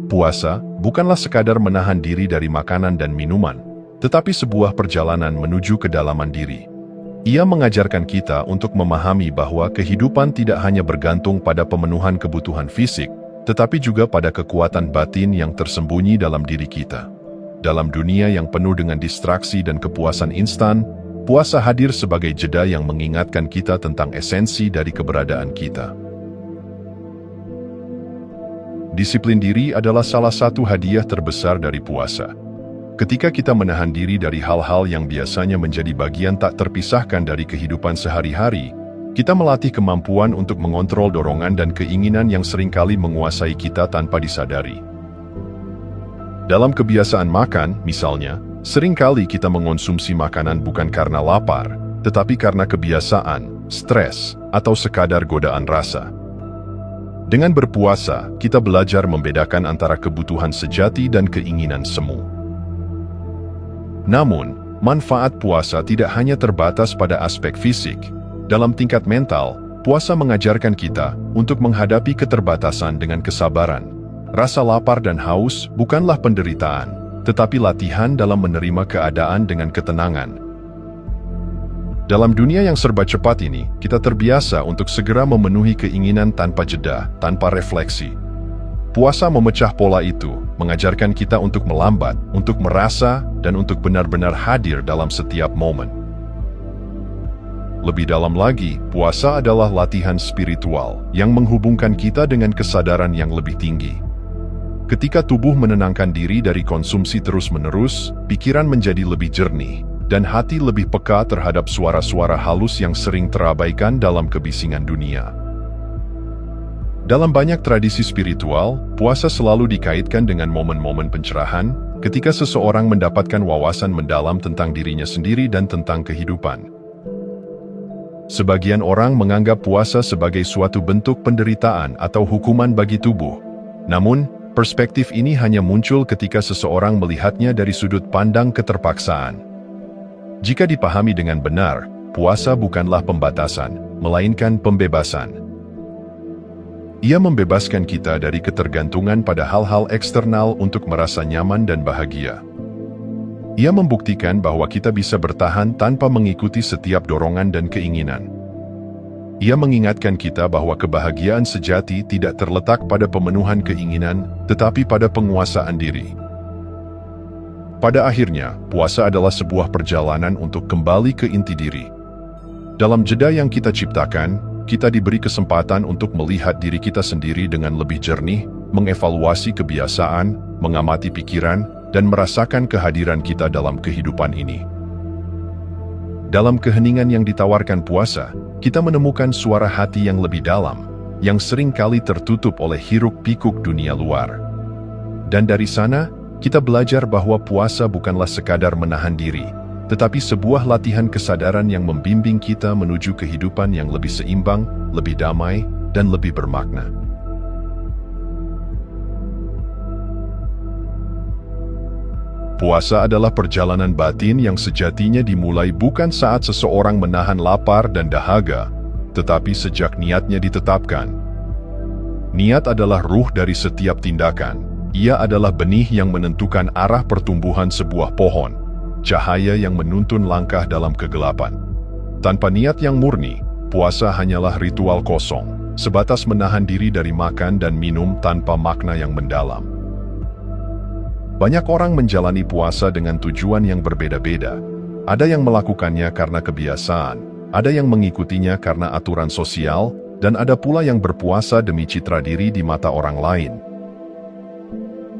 Puasa bukanlah sekadar menahan diri dari makanan dan minuman, tetapi sebuah perjalanan menuju kedalaman diri. Ia mengajarkan kita untuk memahami bahwa kehidupan tidak hanya bergantung pada pemenuhan kebutuhan fisik, tetapi juga pada kekuatan batin yang tersembunyi dalam diri kita. Dalam dunia yang penuh dengan distraksi dan kepuasan instan, puasa hadir sebagai jeda yang mengingatkan kita tentang esensi dari keberadaan kita. Disiplin diri adalah salah satu hadiah terbesar dari puasa. Ketika kita menahan diri dari hal-hal yang biasanya menjadi bagian tak terpisahkan dari kehidupan sehari-hari, kita melatih kemampuan untuk mengontrol dorongan dan keinginan yang seringkali menguasai kita tanpa disadari. Dalam kebiasaan makan, misalnya, seringkali kita mengonsumsi makanan bukan karena lapar, tetapi karena kebiasaan, stres, atau sekadar godaan rasa. Dengan berpuasa, kita belajar membedakan antara kebutuhan sejati dan keinginan semu. Namun, manfaat puasa tidak hanya terbatas pada aspek fisik. Dalam tingkat mental, puasa mengajarkan kita untuk menghadapi keterbatasan dengan kesabaran. Rasa lapar dan haus bukanlah penderitaan, tetapi latihan dalam menerima keadaan dengan ketenangan. Dalam dunia yang serba cepat ini, kita terbiasa untuk segera memenuhi keinginan tanpa jeda, tanpa refleksi. Puasa memecah pola itu, mengajarkan kita untuk melambat, untuk merasa, dan untuk benar-benar hadir dalam setiap momen. Lebih dalam lagi, puasa adalah latihan spiritual yang menghubungkan kita dengan kesadaran yang lebih tinggi. Ketika tubuh menenangkan diri dari konsumsi terus-menerus, pikiran menjadi lebih jernih, dan hati lebih peka terhadap suara-suara halus yang sering terabaikan dalam kebisingan dunia. Dalam banyak tradisi spiritual, puasa selalu dikaitkan dengan momen-momen pencerahan, ketika seseorang mendapatkan wawasan mendalam tentang dirinya sendiri dan tentang kehidupan. Sebagian orang menganggap puasa sebagai suatu bentuk penderitaan atau hukuman bagi tubuh. Namun, perspektif ini hanya muncul ketika seseorang melihatnya dari sudut pandang keterpaksaan. Jika dipahami dengan benar, puasa bukanlah pembatasan, melainkan pembebasan. Ia membebaskan kita dari ketergantungan pada hal-hal eksternal untuk merasa nyaman dan bahagia. Ia membuktikan bahwa kita bisa bertahan tanpa mengikuti setiap dorongan dan keinginan. Ia mengingatkan kita bahwa kebahagiaan sejati tidak terletak pada pemenuhan keinginan, tetapi pada penguasaan diri. Pada akhirnya, puasa adalah sebuah perjalanan untuk kembali ke inti diri. Dalam jeda yang kita ciptakan, kita diberi kesempatan untuk melihat diri kita sendiri dengan lebih jernih, mengevaluasi kebiasaan, mengamati pikiran, dan merasakan kehadiran kita dalam kehidupan ini. Dalam keheningan yang ditawarkan puasa, kita menemukan suara hati yang lebih dalam, yang seringkali tertutup oleh hiruk-pikuk dunia luar. Dan dari sana, kita belajar bahwa puasa bukanlah sekadar menahan diri, tetapi sebuah latihan kesadaran yang membimbing kita menuju kehidupan yang lebih seimbang, lebih damai, dan lebih bermakna. Puasa adalah perjalanan batin yang sejatinya dimulai bukan saat seseorang menahan lapar dan dahaga, tetapi sejak niatnya ditetapkan. Niat adalah ruh dari setiap tindakan. Ia adalah benih yang menentukan arah pertumbuhan sebuah pohon, cahaya yang menuntun langkah dalam kegelapan. Tanpa niat yang murni, puasa hanyalah ritual kosong, sebatas menahan diri dari makan dan minum tanpa makna yang mendalam. Banyak orang menjalani puasa dengan tujuan yang berbeda-beda. Ada yang melakukannya karena kebiasaan, ada yang mengikutinya karena aturan sosial, dan ada pula yang berpuasa demi citra diri di mata orang lain.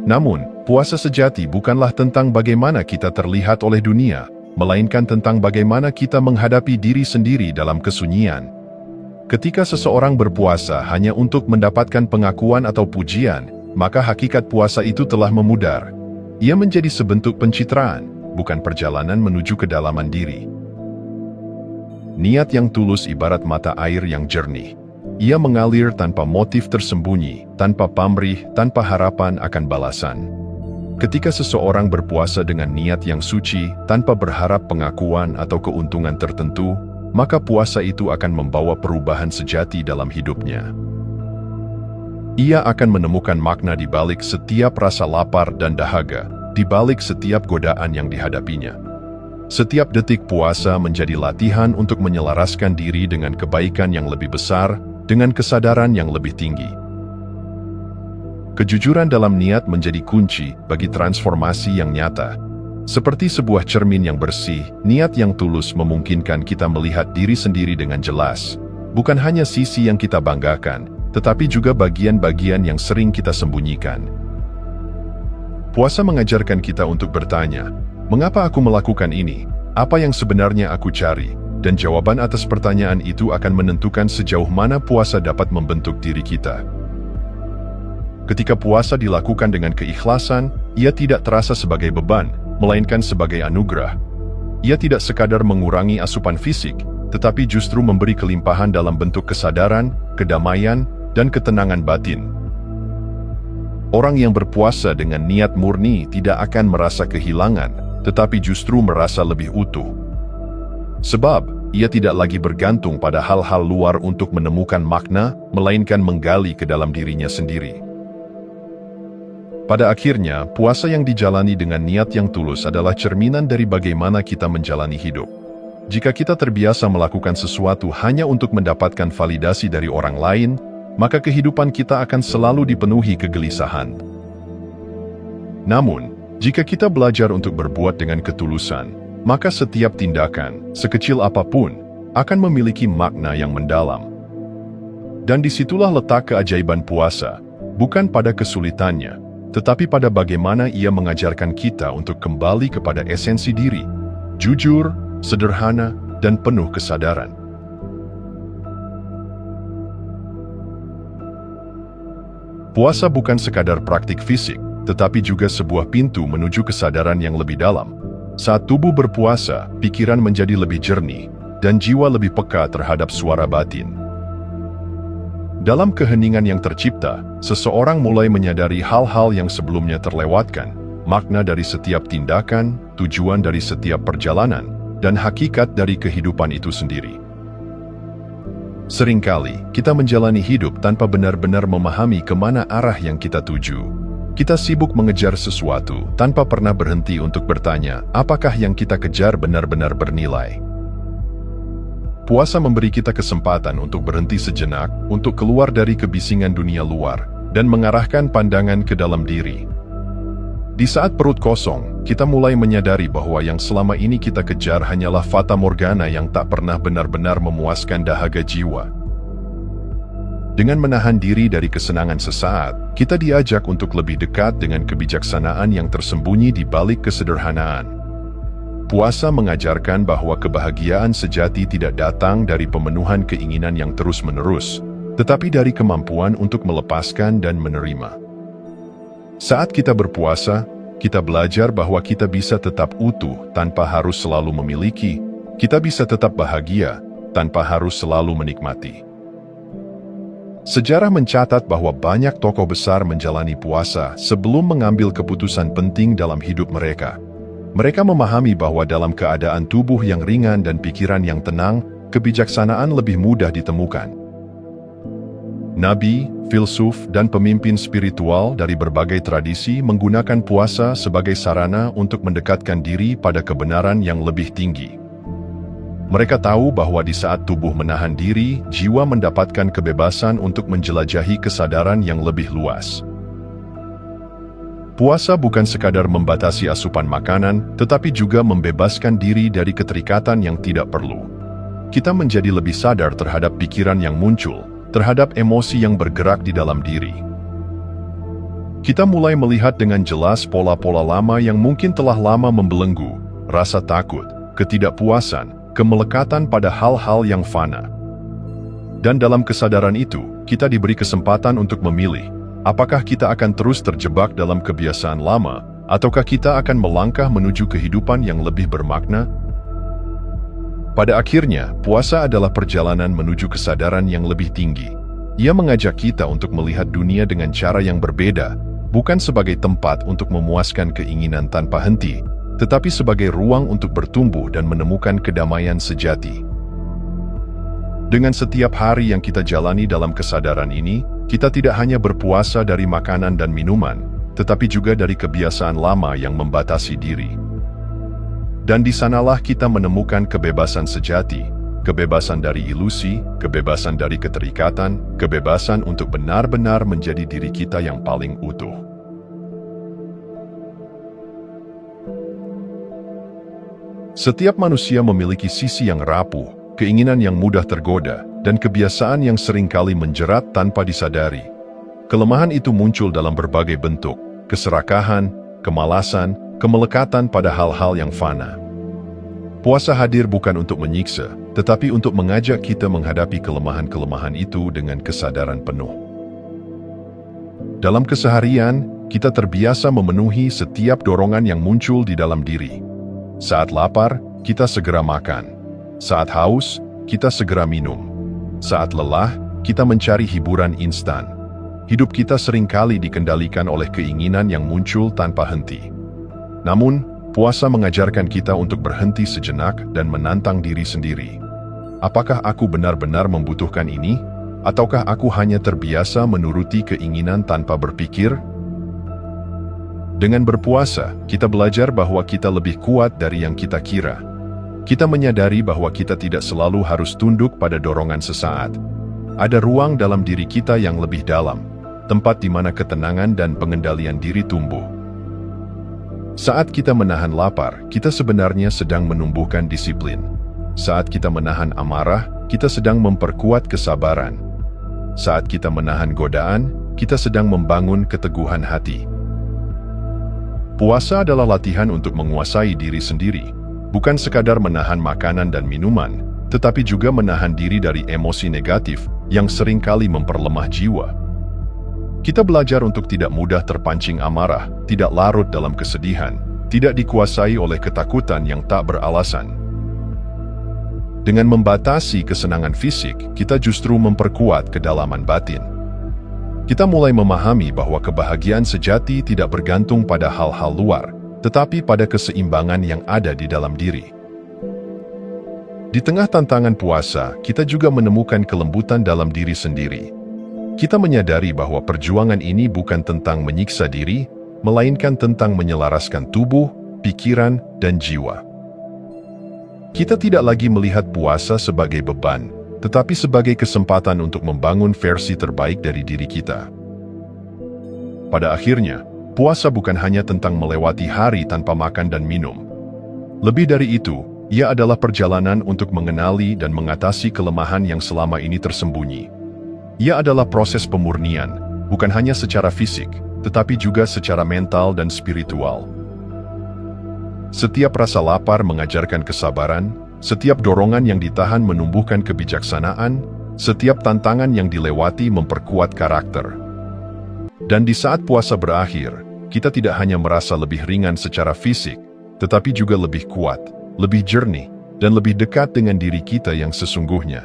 Namun, puasa sejati bukanlah tentang bagaimana kita terlihat oleh dunia, melainkan tentang bagaimana kita menghadapi diri sendiri dalam kesunyian. Ketika seseorang berpuasa hanya untuk mendapatkan pengakuan atau pujian, maka hakikat puasa itu telah memudar. Ia menjadi sebentuk pencitraan, bukan perjalanan menuju kedalaman diri. Niat yang tulus ibarat mata air yang jernih. Ia mengalir tanpa motif tersembunyi, tanpa pamrih, tanpa harapan akan balasan. Ketika seseorang berpuasa dengan niat yang suci, tanpa berharap pengakuan atau keuntungan tertentu, maka puasa itu akan membawa perubahan sejati dalam hidupnya. Ia akan menemukan makna di balik setiap rasa lapar dan dahaga, di balik setiap godaan yang dihadapinya. Setiap detik puasa menjadi latihan untuk menyelaraskan diri dengan kebaikan yang lebih besar, dengan kesadaran yang lebih tinggi. Kejujuran dalam niat menjadi kunci bagi transformasi yang nyata. Seperti sebuah cermin yang bersih, niat yang tulus memungkinkan kita melihat diri sendiri dengan jelas. Bukan hanya sisi yang kita banggakan, tetapi juga bagian-bagian yang sering kita sembunyikan. Puasa mengajarkan kita untuk bertanya, mengapa aku melakukan ini? Apa yang sebenarnya aku cari? Dan jawaban atas pertanyaan itu akan menentukan sejauh mana puasa dapat membentuk diri kita. Ketika puasa dilakukan dengan keikhlasan, ia tidak terasa sebagai beban, melainkan sebagai anugerah. Ia tidak sekadar mengurangi asupan fisik, tetapi justru memberi kelimpahan dalam bentuk kesadaran, kedamaian, dan ketenangan batin. Orang yang berpuasa dengan niat murni tidak akan merasa kehilangan, tetapi justru merasa lebih utuh. Sebab, ia tidak lagi bergantung pada hal-hal luar untuk menemukan makna, melainkan menggali ke dalam dirinya sendiri. Pada akhirnya, puasa yang dijalani dengan niat yang tulus adalah cerminan dari bagaimana kita menjalani hidup. Jika kita terbiasa melakukan sesuatu hanya untuk mendapatkan validasi dari orang lain, maka kehidupan kita akan selalu dipenuhi kegelisahan. Namun, jika kita belajar untuk berbuat dengan ketulusan, maka setiap tindakan, sekecil apapun, akan memiliki makna yang mendalam. Dan disitulah letak keajaiban puasa, bukan pada kesulitannya, tetapi pada bagaimana ia mengajarkan kita untuk kembali kepada esensi diri, jujur, sederhana, dan penuh kesadaran. Puasa bukan sekadar praktik fisik, tetapi juga sebuah pintu menuju kesadaran yang lebih dalam. Saat tubuh berpuasa, pikiran menjadi lebih jernih, dan jiwa lebih peka terhadap suara batin. Dalam keheningan yang tercipta, seseorang mulai menyadari hal-hal yang sebelumnya terlewatkan, makna dari setiap tindakan, tujuan dari setiap perjalanan, dan hakikat dari kehidupan itu sendiri. Seringkali, kita menjalani hidup tanpa benar-benar memahami kemana arah yang kita tuju. Kita sibuk mengejar sesuatu tanpa pernah berhenti untuk bertanya, apakah yang kita kejar benar-benar bernilai? Puasa memberi kita kesempatan untuk berhenti sejenak, untuk keluar dari kebisingan dunia luar, dan mengarahkan pandangan ke dalam diri. Di saat perut kosong, kita mulai menyadari bahwa yang selama ini kita kejar hanyalah fata morgana yang tak pernah benar-benar memuaskan dahaga jiwa. Dengan menahan diri dari kesenangan sesaat, kita diajak untuk lebih dekat dengan kebijaksanaan yang tersembunyi di balik kesederhanaan. Puasa mengajarkan bahwa kebahagiaan sejati tidak datang dari pemenuhan keinginan yang terus-menerus, tetapi dari kemampuan untuk melepaskan dan menerima. Saat kita berpuasa, kita belajar bahwa kita bisa tetap utuh tanpa harus selalu memiliki, kita bisa tetap bahagia tanpa harus selalu menikmati. Sejarah mencatat bahwa banyak tokoh besar menjalani puasa sebelum mengambil keputusan penting dalam hidup mereka. Mereka memahami bahwa dalam keadaan tubuh yang ringan dan pikiran yang tenang, kebijaksanaan lebih mudah ditemukan. Nabi, filsuf, dan pemimpin spiritual dari berbagai tradisi menggunakan puasa sebagai sarana untuk mendekatkan diri pada kebenaran yang lebih tinggi. Mereka tahu bahwa di saat tubuh menahan diri, jiwa mendapatkan kebebasan untuk menjelajahi kesadaran yang lebih luas. Puasa bukan sekadar membatasi asupan makanan, tetapi juga membebaskan diri dari keterikatan yang tidak perlu. Kita menjadi lebih sadar terhadap pikiran yang muncul, terhadap emosi yang bergerak di dalam diri. Kita mulai melihat dengan jelas pola-pola lama yang mungkin telah lama membelenggu, rasa takut, ketidakpuasan, kemelekatan pada hal-hal yang fana. Dan dalam kesadaran itu, kita diberi kesempatan untuk memilih, apakah kita akan terus terjebak dalam kebiasaan lama, ataukah kita akan melangkah menuju kehidupan yang lebih bermakna? Pada akhirnya, puasa adalah perjalanan menuju kesadaran yang lebih tinggi. Ia mengajak kita untuk melihat dunia dengan cara yang berbeda, bukan sebagai tempat untuk memuaskan keinginan tanpa henti, tetapi sebagai ruang untuk bertumbuh dan menemukan kedamaian sejati. Dengan setiap hari yang kita jalani dalam kesadaran ini, Kita tidak hanya berpuasa dari makanan dan minuman, tetapi juga dari kebiasaan lama yang membatasi diri. Dan di sanalah kita menemukan kebebasan sejati, kebebasan dari ilusi, kebebasan dari keterikatan, kebebasan untuk benar-benar menjadi diri kita yang paling utuh. Setiap manusia memiliki sisi yang rapuh, keinginan yang mudah tergoda, dan kebiasaan yang seringkali menjerat tanpa disadari. Kelemahan itu muncul dalam berbagai bentuk, keserakahan, kemalasan, kemelekatan pada hal-hal yang fana. Puasa hadir bukan untuk menyiksa, tetapi untuk mengajak kita menghadapi kelemahan-kelemahan itu dengan kesadaran penuh. Dalam keseharian, kita terbiasa memenuhi setiap dorongan yang muncul di dalam diri. Saat lapar, kita segera makan. Saat haus, kita segera minum. Saat lelah, kita mencari hiburan instan. Hidup kita seringkali dikendalikan oleh keinginan yang muncul tanpa henti. Namun, puasa mengajarkan kita untuk berhenti sejenak dan menantang diri sendiri. Apakah aku benar-benar membutuhkan ini? Ataukah aku hanya terbiasa menuruti keinginan tanpa berpikir? Dengan berpuasa, kita belajar bahwa kita lebih kuat dari yang kita kira. Kita menyadari bahwa kita tidak selalu harus tunduk pada dorongan sesaat. Ada ruang dalam diri kita yang lebih dalam, tempat di mana ketenangan dan pengendalian diri tumbuh. Saat kita menahan lapar, kita sebenarnya sedang menumbuhkan disiplin. Saat kita menahan amarah, kita sedang memperkuat kesabaran. Saat kita menahan godaan, kita sedang membangun keteguhan hati. Puasa adalah latihan untuk menguasai diri sendiri. Bukan sekadar menahan makanan dan minuman, tetapi juga menahan diri dari emosi negatif yang seringkali memperlemah jiwa. Kita belajar untuk tidak mudah terpancing amarah, tidak larut dalam kesedihan, tidak dikuasai oleh ketakutan yang tak beralasan. Dengan membatasi kesenangan fisik, kita justru memperkuat kedalaman batin. Kita mulai memahami bahwa kebahagiaan sejati tidak bergantung pada hal-hal luar, tetapi pada keseimbangan yang ada di dalam diri. Di tengah tantangan puasa, kita juga menemukan kelembutan dalam diri sendiri. Kita menyadari bahwa perjuangan ini bukan tentang menyiksa diri, melainkan tentang menyelaraskan tubuh, pikiran, dan jiwa. Kita tidak lagi melihat puasa sebagai beban, tetapi sebagai kesempatan untuk membangun versi terbaik dari diri kita. Pada akhirnya, puasa bukan hanya tentang melewati hari tanpa makan dan minum. Lebih dari itu, ia adalah perjalanan untuk mengenali dan mengatasi kelemahan yang selama ini tersembunyi. Ia adalah proses pemurnian, bukan hanya secara fisik, tetapi juga secara mental dan spiritual. Setiap rasa lapar mengajarkan kesabaran, setiap dorongan yang ditahan menumbuhkan kebijaksanaan, setiap tantangan yang dilewati memperkuat karakter. Dan di saat puasa berakhir, kita tidak hanya merasa lebih ringan secara fisik, tetapi juga lebih kuat, lebih jernih, dan lebih dekat dengan diri kita yang sesungguhnya.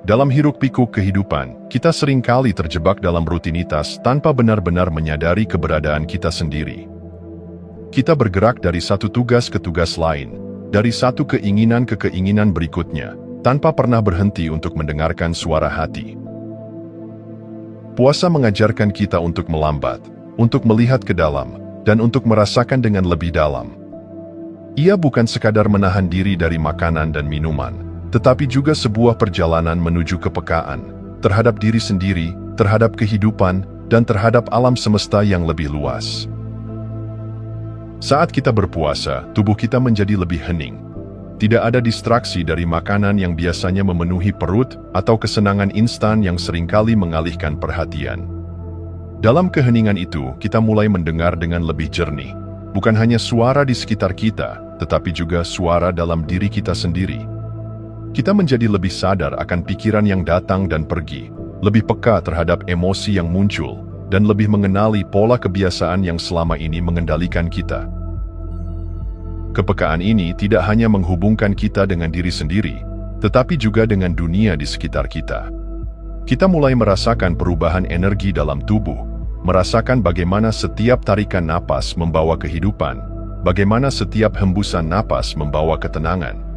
Dalam hiruk-pikuk kehidupan, kita seringkali terjebak dalam rutinitas tanpa benar-benar menyadari keberadaan kita sendiri. Kita bergerak dari satu tugas ke tugas lain, dari satu keinginan ke keinginan berikutnya, tanpa pernah berhenti untuk mendengarkan suara hati. Puasa mengajarkan kita untuk melambat, untuk melihat ke dalam, dan untuk merasakan dengan lebih dalam. Ia bukan sekadar menahan diri dari makanan dan minuman, tetapi juga sebuah perjalanan menuju kepekaan, terhadap diri sendiri, terhadap kehidupan, dan terhadap alam semesta yang lebih luas. Saat kita berpuasa, tubuh kita menjadi lebih hening. Tidak ada distraksi dari makanan yang biasanya memenuhi perut atau kesenangan instan yang seringkali mengalihkan perhatian. Dalam keheningan itu, kita mulai mendengar dengan lebih jernih. Bukan hanya suara di sekitar kita, tetapi juga suara dalam diri kita sendiri. Kita menjadi lebih sadar akan pikiran yang datang dan pergi, lebih peka terhadap emosi yang muncul, dan lebih mengenali pola kebiasaan yang selama ini mengendalikan kita. Kepekaan ini tidak hanya menghubungkan kita dengan diri sendiri, tetapi juga dengan dunia di sekitar kita. Kita mulai merasakan perubahan energi dalam tubuh, merasakan bagaimana setiap tarikan napas membawa kehidupan, bagaimana setiap hembusan napas membawa ketenangan.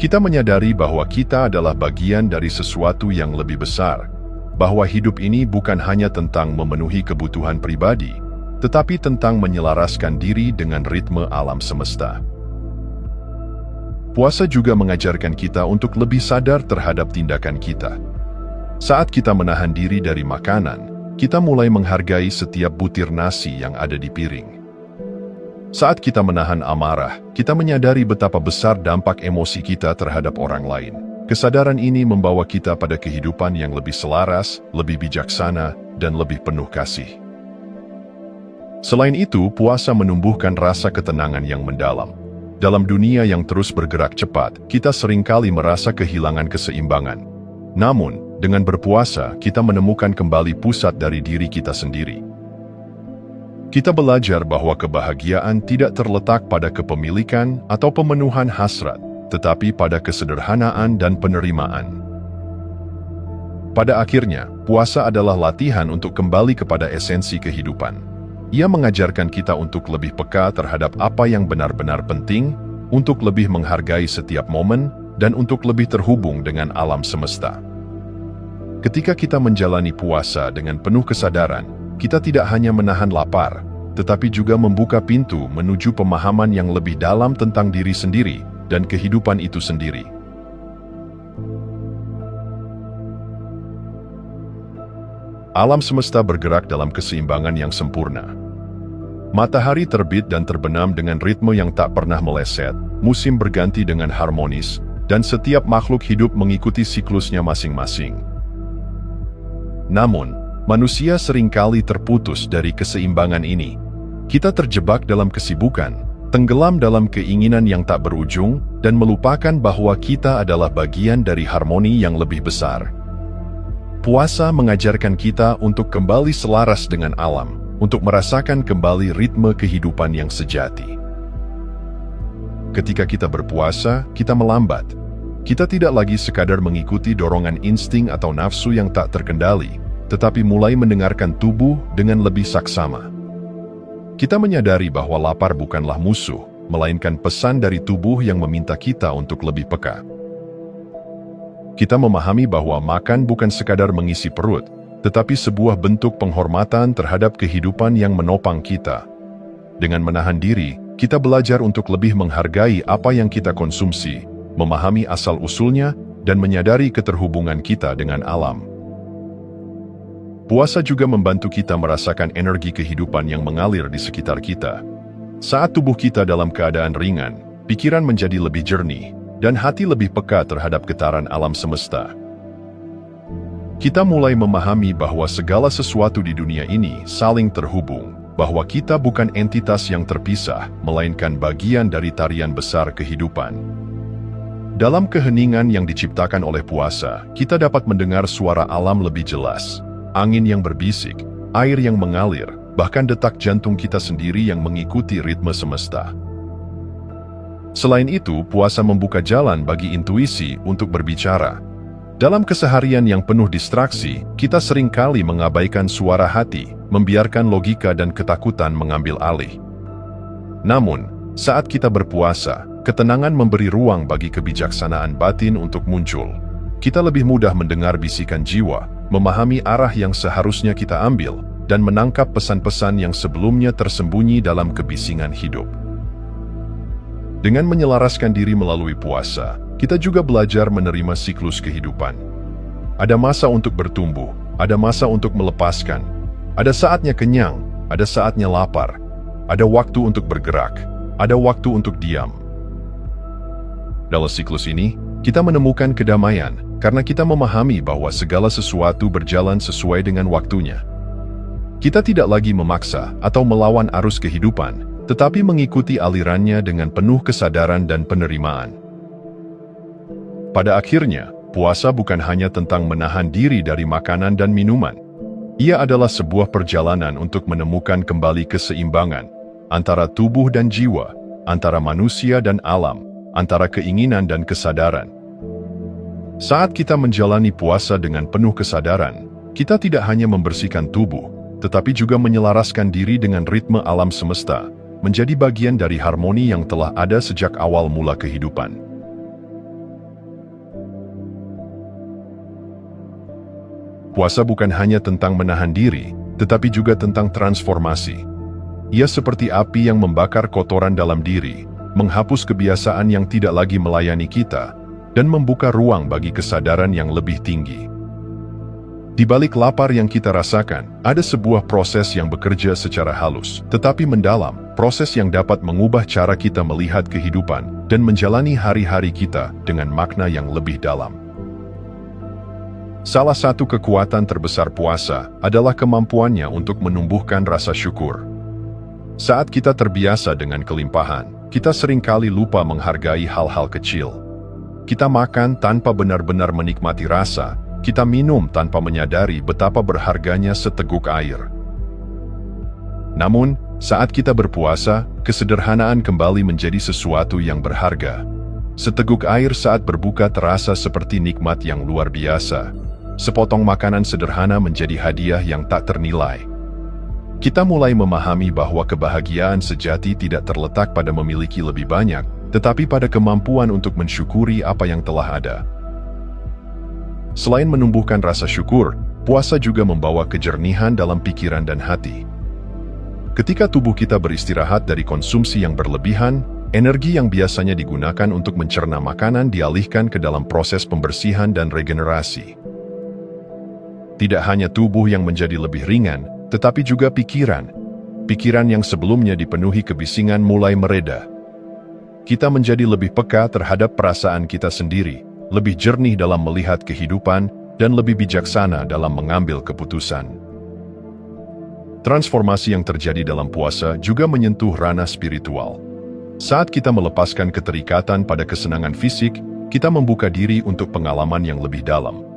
Kita menyadari bahwa kita adalah bagian dari sesuatu yang lebih besar, bahwa hidup ini bukan hanya tentang memenuhi kebutuhan pribadi, tetapi tentang menyelaraskan diri dengan ritme alam semesta. Puasa juga mengajarkan kita untuk lebih sadar terhadap tindakan kita. Saat kita menahan diri dari makanan, kita mulai menghargai setiap butir nasi yang ada di piring. Saat kita menahan amarah, kita menyadari betapa besar dampak emosi kita terhadap orang lain. Kesadaran ini membawa kita pada kehidupan yang lebih selaras, lebih bijaksana, dan lebih penuh kasih. Selain itu, puasa menumbuhkan rasa ketenangan yang mendalam. Dalam dunia yang terus bergerak cepat, kita seringkali merasa kehilangan keseimbangan. Namun, dengan berpuasa, kita menemukan kembali pusat dari diri kita sendiri. Kita belajar bahwa kebahagiaan tidak terletak pada kepemilikan atau pemenuhan hasrat, tetapi pada kesederhanaan dan penerimaan. Pada akhirnya, puasa adalah latihan untuk kembali kepada esensi kehidupan. Ia mengajarkan kita untuk lebih peka terhadap apa yang benar-benar penting, untuk lebih menghargai setiap momen, dan untuk lebih terhubung dengan alam semesta. Ketika kita menjalani puasa dengan penuh kesadaran, kita tidak hanya menahan lapar, tetapi juga membuka pintu menuju pemahaman yang lebih dalam tentang diri sendiri dan kehidupan itu sendiri. Alam semesta bergerak dalam keseimbangan yang sempurna. Matahari terbit dan terbenam dengan ritme yang tak pernah meleset, musim berganti dengan harmonis, dan setiap makhluk hidup mengikuti siklusnya masing-masing. Namun, manusia seringkali terputus dari keseimbangan ini. Kita terjebak dalam kesibukan, tenggelam dalam keinginan yang tak berujung, dan melupakan bahwa kita adalah bagian dari harmoni yang lebih besar. Puasa mengajarkan kita untuk kembali selaras dengan alam, untuk merasakan kembali ritme kehidupan yang sejati. Ketika kita berpuasa, kita melambat. Kita tidak lagi sekadar mengikuti dorongan insting atau nafsu yang tak terkendali, tetapi mulai mendengarkan tubuh dengan lebih saksama. Kita menyadari bahwa lapar bukanlah musuh, melainkan pesan dari tubuh yang meminta kita untuk lebih peka. Kita memahami bahwa makan bukan sekadar mengisi perut, tetapi sebuah bentuk penghormatan terhadap kehidupan yang menopang kita. Dengan menahan diri, kita belajar untuk lebih menghargai apa yang kita konsumsi, memahami asal-usulnya, dan menyadari keterhubungan kita dengan alam. Puasa juga membantu kita merasakan energi kehidupan yang mengalir di sekitar kita. Saat tubuh kita dalam keadaan ringan, pikiran menjadi lebih jernih, dan hati lebih peka terhadap getaran alam semesta. Kita mulai memahami bahwa segala sesuatu di dunia ini saling terhubung, bahwa kita bukan entitas yang terpisah, melainkan bagian dari tarian besar kehidupan. Dalam keheningan yang diciptakan oleh puasa, kita dapat mendengar suara alam lebih jelas, angin yang berbisik, air yang mengalir, bahkan detak jantung kita sendiri yang mengikuti ritme semesta. Selain itu, puasa membuka jalan bagi intuisi untuk berbicara. Dalam keseharian yang penuh distraksi, kita seringkali mengabaikan suara hati, membiarkan logika dan ketakutan mengambil alih. Namun, saat kita berpuasa, ketenangan memberi ruang bagi kebijaksanaan batin untuk muncul. Kita lebih mudah mendengar bisikan jiwa, memahami arah yang seharusnya kita ambil, dan menangkap pesan-pesan yang sebelumnya tersembunyi dalam kebisingan hidup. Dengan menyelaraskan diri melalui puasa, kita juga belajar menerima siklus kehidupan. Ada masa untuk bertumbuh, ada masa untuk melepaskan, ada saatnya kenyang, ada saatnya lapar, ada waktu untuk bergerak, ada waktu untuk diam. Dalam siklus ini, kita menemukan kedamaian karena kita memahami bahwa segala sesuatu berjalan sesuai dengan waktunya. Kita tidak lagi memaksa atau melawan arus kehidupan, tetapi mengikuti alirannya dengan penuh kesadaran dan penerimaan. Pada akhirnya, puasa bukan hanya tentang menahan diri dari makanan dan minuman. Ia adalah sebuah perjalanan untuk menemukan kembali keseimbangan antara tubuh dan jiwa, antara manusia dan alam, antara keinginan dan kesadaran. Saat kita menjalani puasa dengan penuh kesadaran, kita tidak hanya membersihkan tubuh, tetapi juga menyelaraskan diri dengan ritme alam semesta, menjadi bagian dari harmoni yang telah ada sejak awal mula kehidupan. puasa bukan hanya tentang menahan diri, tetapi juga tentang transformasi. Ia seperti api yang membakar kotoran dalam diri, menghapus kebiasaan yang tidak lagi melayani kita, dan membuka ruang bagi kesadaran yang lebih tinggi. Di balik lapar yang kita rasakan, ada sebuah proses yang bekerja secara halus, tetapi mendalam, proses yang dapat mengubah cara kita melihat kehidupan dan menjalani hari-hari kita dengan makna yang lebih dalam. Salah satu kekuatan terbesar puasa adalah kemampuannya untuk menumbuhkan rasa syukur. Saat kita terbiasa dengan kelimpahan, kita seringkali lupa menghargai hal-hal kecil. Kita makan tanpa benar-benar menikmati rasa, kita minum tanpa menyadari betapa berharganya seteguk air. Namun, saat kita berpuasa, kesederhanaan kembali menjadi sesuatu yang berharga. Seteguk air saat berbuka terasa seperti nikmat yang luar biasa. Sepotong makanan sederhana menjadi hadiah yang tak ternilai. Kita mulai memahami bahwa kebahagiaan sejati tidak terletak pada memiliki lebih banyak, tetapi pada kemampuan untuk mensyukuri apa yang telah ada. Selain menumbuhkan rasa syukur, puasa juga membawa kejernihan dalam pikiran dan hati. Ketika tubuh kita beristirahat dari konsumsi yang berlebihan, energi yang biasanya digunakan untuk mencerna makanan dialihkan ke dalam proses pembersihan dan regenerasi. Tidak hanya tubuh yang menjadi lebih ringan, tetapi juga pikiran. Pikiran yang sebelumnya dipenuhi kebisingan mulai mereda. Kita menjadi lebih peka terhadap perasaan kita sendiri, lebih jernih dalam melihat kehidupan, dan lebih bijaksana dalam mengambil keputusan. Transformasi yang terjadi dalam puasa juga menyentuh ranah spiritual. Saat kita melepaskan keterikatan pada kesenangan fisik, kita membuka diri untuk pengalaman yang lebih dalam.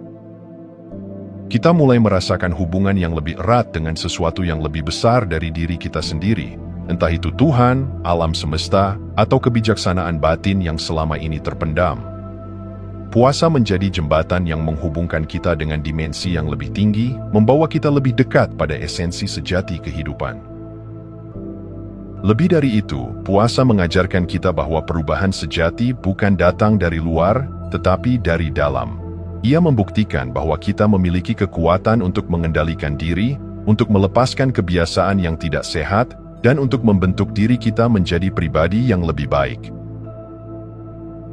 Kita mulai merasakan hubungan yang lebih erat dengan sesuatu yang lebih besar dari diri kita sendiri, entah itu Tuhan, alam semesta, atau kebijaksanaan batin yang selama ini terpendam. Puasa menjadi jembatan yang menghubungkan kita dengan dimensi yang lebih tinggi, membawa kita lebih dekat pada esensi sejati kehidupan. Lebih dari itu, puasa mengajarkan kita bahwa perubahan sejati bukan datang dari luar, tetapi dari dalam. Ia membuktikan bahwa kita memiliki kekuatan untuk mengendalikan diri, untuk melepaskan kebiasaan yang tidak sehat, dan untuk membentuk diri kita menjadi pribadi yang lebih baik.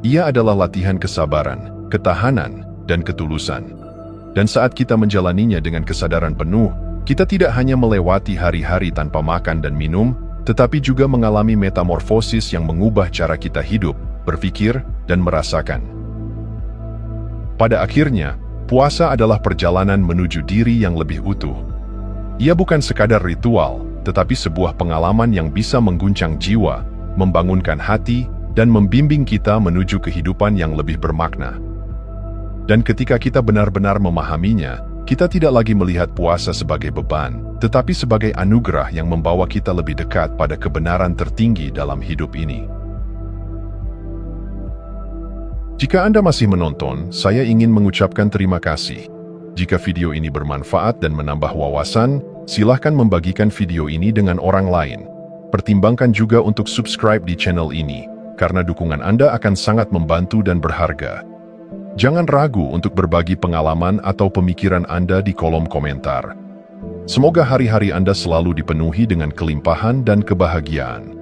Ia adalah latihan kesabaran, ketahanan, dan ketulusan. Dan saat kita menjalaninya dengan kesadaran penuh, kita tidak hanya melewati hari-hari tanpa makan dan minum, tetapi juga mengalami metamorfosis yang mengubah cara kita hidup, berpikir, dan merasakan. Pada akhirnya, puasa adalah perjalanan menuju diri yang lebih utuh. Ia bukan sekadar ritual, tetapi sebuah pengalaman yang bisa mengguncang jiwa, membangunkan hati, dan membimbing kita menuju kehidupan yang lebih bermakna. Dan ketika kita benar-benar memahaminya, kita tidak lagi melihat puasa sebagai beban, tetapi sebagai anugerah yang membawa kita lebih dekat pada kebenaran tertinggi dalam hidup ini. Jika Anda masih menonton, saya ingin mengucapkan terima kasih. Jika video ini bermanfaat dan menambah wawasan, silahkan membagikan video ini dengan orang lain. Pertimbangkan juga untuk subscribe di channel ini, karena dukungan Anda akan sangat membantu dan berharga. Jangan ragu untuk berbagi pengalaman atau pemikiran Anda di kolom komentar. Semoga hari-hari Anda selalu dipenuhi dengan kelimpahan dan kebahagiaan.